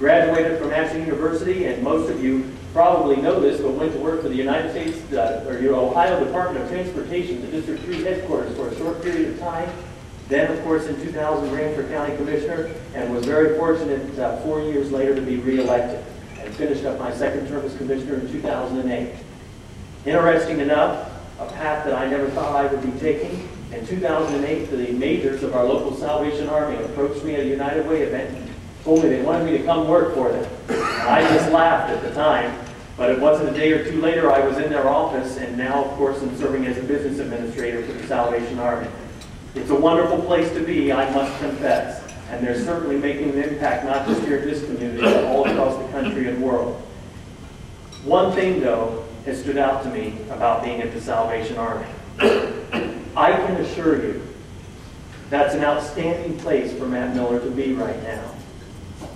Graduated from Ashland University, and most of you probably know this, but went to work for the United States, or your Ohio Department of Transportation, the District 3 headquarters for a short period of time. Then, of course, in 2000, ran for county commissioner, and was very fortunate 4 years later to be reelected, and finished up my second term as commissioner in 2008. Interesting enough, a path that I never thought I would be taking. In 2008, the majors of our local Salvation Army approached me at a United Way event and told me they wanted me to come work for them. And I just laughed at the time, but it wasn't a day or two later I was in their office, and now, of course, I'm serving as a business administrator for the Salvation Army. It's a wonderful place to be, I must confess, and they're certainly making an impact not just here in this community, but all across the country and world. One thing, though, has stood out to me about being at the Salvation Army. I can assure you that's an outstanding place for Matt Miller to be right now,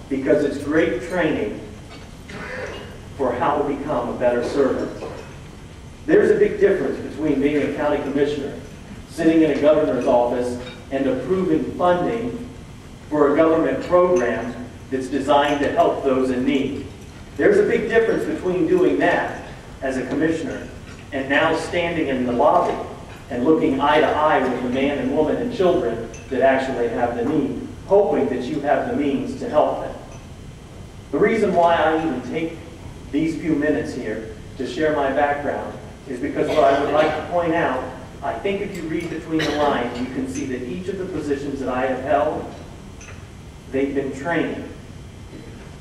because it's great training for how to become a better servant. There's a big difference between being a county commissioner, sitting in a governor's office, and approving funding for a government program that's designed to help those in need. There's a big difference between doing that as a commissioner and now standing in the lobby and looking eye to eye with the man and woman and children that actually have the need, hoping that you have the means to help them. The reason why I even take these few minutes here to share my background is because what I would like to point out, I think if you read between the lines, you can see that each of the positions that I have held, they've been training.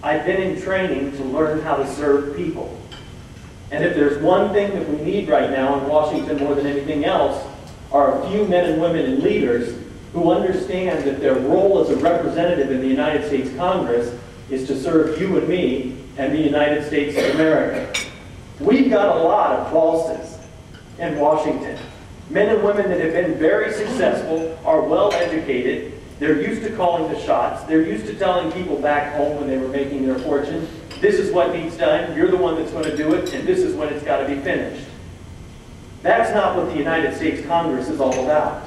I've been in training to learn how to serve people. And if there's one thing that we need right now in Washington more than anything else, are a few men and women and leaders who understand that their role as a representative in the United States Congress is to serve you and me and the United States of America. We've got a lot of bosses in Washington. Men and women that have been very successful, are well educated, they're used to calling the shots, they're used to telling people back home when they were making their fortune, this is what needs done, you're the one that's going to do it, and this is when it's got to be finished. That's not what the United States Congress is all about.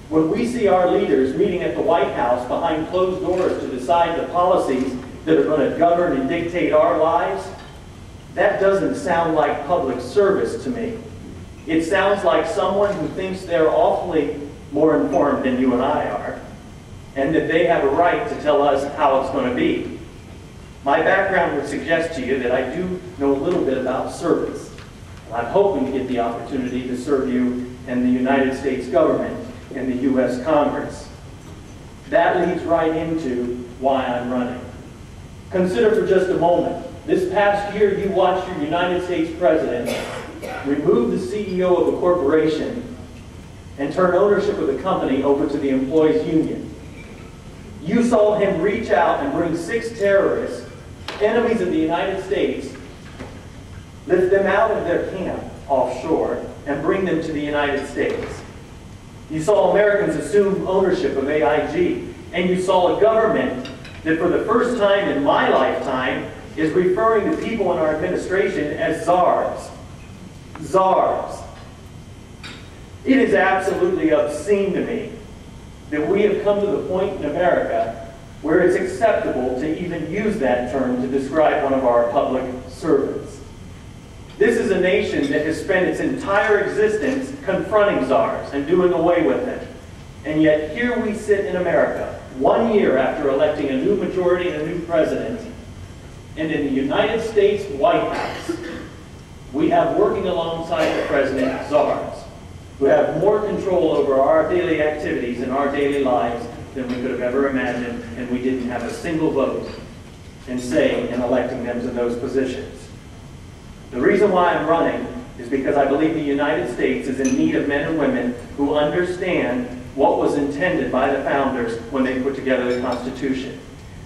When we see our leaders meeting at the White House behind closed doors to decide the policies that are going to govern and dictate our lives, that doesn't sound like public service to me. It sounds like someone who thinks they're awfully more informed than you and I are, and that they have a right to tell us how it's going to be. My background would suggest to you that I do know a little bit about service. I'm hoping to get the opportunity to serve you in the United States government, in the U.S. Congress. That leads right into why I'm running. Consider for just a moment, this past year you watched your United States President remove the CEO of a corporation and turn ownership of the company over to the employees' union. You saw him reach out and bring 6 terrorists, enemies of the United States, lift them out of their camp offshore and bring them to the United States. You saw Americans assume ownership of AIG, and you saw a government that for the first time in my lifetime is referring to people in our administration as czars. Czars. It is absolutely obscene to me that we have come to the point in America where it's acceptable to even use that term to describe one of our public servants. This is a nation that has spent its entire existence confronting czars and doing away with them. And yet here we sit in America, 1 year after electing a new majority and a new president, and in the United States White House, we have working alongside the president czars who have more control over our daily activities and our daily lives than we could have ever imagined, and we didn't have a single vote and say in electing them to those positions. The reason why I'm running is because I believe the United States is in need of men and women who understand what was intended by the founders when they put together the Constitution.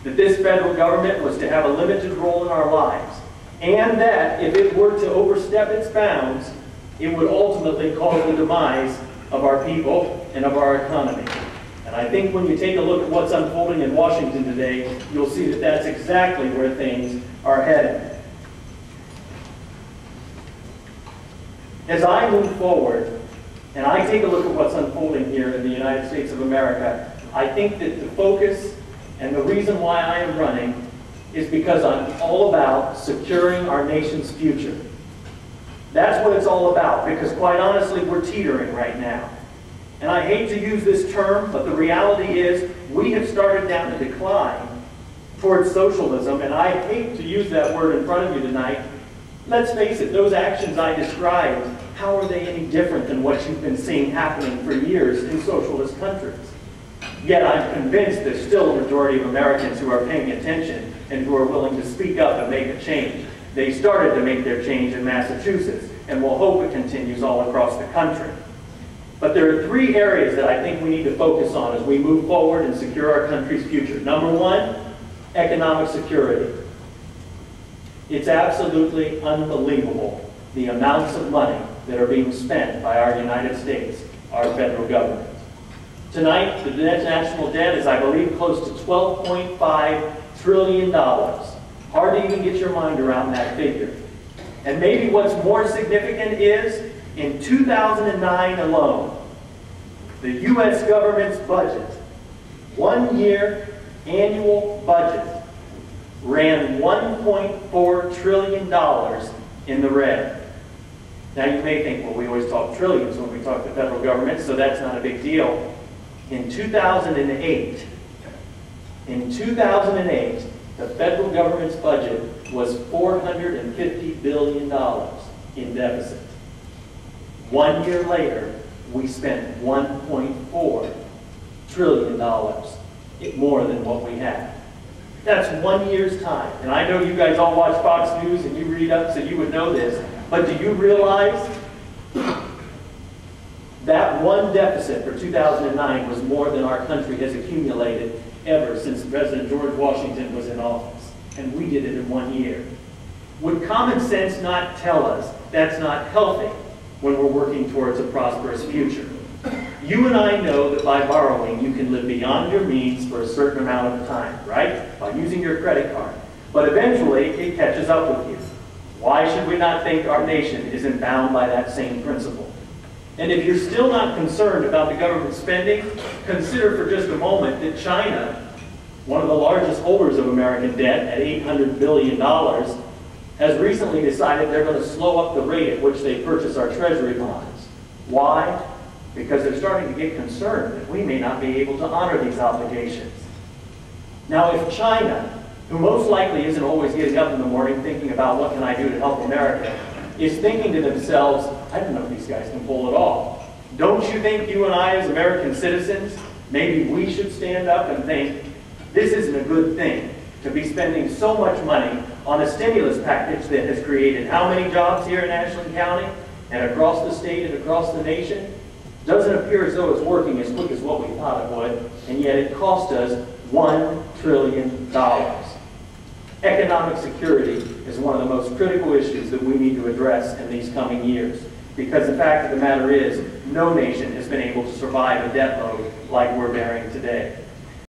That this federal government was to have a limited role in our lives, and that if it were to overstep its bounds, it would ultimately cause the demise of our people and of our economy. And I think when you take a look at what's unfolding in Washington today, you'll see that that's exactly where things are headed. As I move forward, and I take a look at what's unfolding here in the United States of America, I think that the focus and the reason why I am running is because I'm all about securing our nation's future. That's what it's all about, because quite honestly, we're teetering right now. And I hate to use this term, but the reality is we have started down a decline towards socialism, and I hate to use that word in front of you tonight. Let's face it, those actions I described, how are they any different than what you've been seeing happening for years in socialist countries? Yet I'm convinced there's still a majority of Americans who are paying attention and who are willing to speak up and make a change. They started to make their change in Massachusetts, and we'll hope it continues all across the country. But there are three areas that I think we need to focus on as we move forward and secure our country's future. Number one, economic security. It's absolutely unbelievable the amounts of money that are being spent by our United States, our federal government. Tonight, the national debt is, I believe, close to $12.5 trillion. Hard to even get your mind around that figure. And maybe what's more significant is, in 2009 alone, the U.S. government's budget, 1 year annual budget, ran $1.4 trillion in the red. Now you may think, well, we always talk trillions when we talk to the federal government, so that's not a big deal. In 2008, the federal government's budget was $450 billion in deficit. 1 year later, we spent $1.4 trillion, more than what we had. That's 1 year's time. And I know you guys all watch Fox News and you read up, so you would know this. But do you realize that one deficit for 2009 was more than our country has accumulated ever since President George Washington was in office? And we did it in 1 year. Would common sense not tell us that's not healthy when we're working towards a prosperous future? You and I know that by borrowing, you can live beyond your means for a certain amount of time, right? By using your credit card. But eventually, it catches up with you. Why should we not think our nation isn't bound by that same principle? And if you're still not concerned about the government spending, consider for just a moment that China, one of the largest holders of American debt at $800 billion, has recently decided they're going to slow up the rate at which they purchase our treasury bonds. Why? Because they're starting to get concerned that we may not be able to honor these obligations. Now, if China, who most likely isn't always getting up in the morning thinking about what can I do to help America, is thinking to themselves, I don't know if these guys can pull it off. Don't you think you and I as American citizens, maybe we should stand up and think, this isn't a good thing to be spending so much money on a stimulus package that has created how many jobs here in Ashland County and across the state and across the nation? Doesn't appear as though it's working as quick as what we thought it would, and yet it cost us $1 trillion. Economic security is one of the most critical issues that we need to address in these coming years, because the fact of the matter is, no nation has been able to survive a debt load like we're bearing today.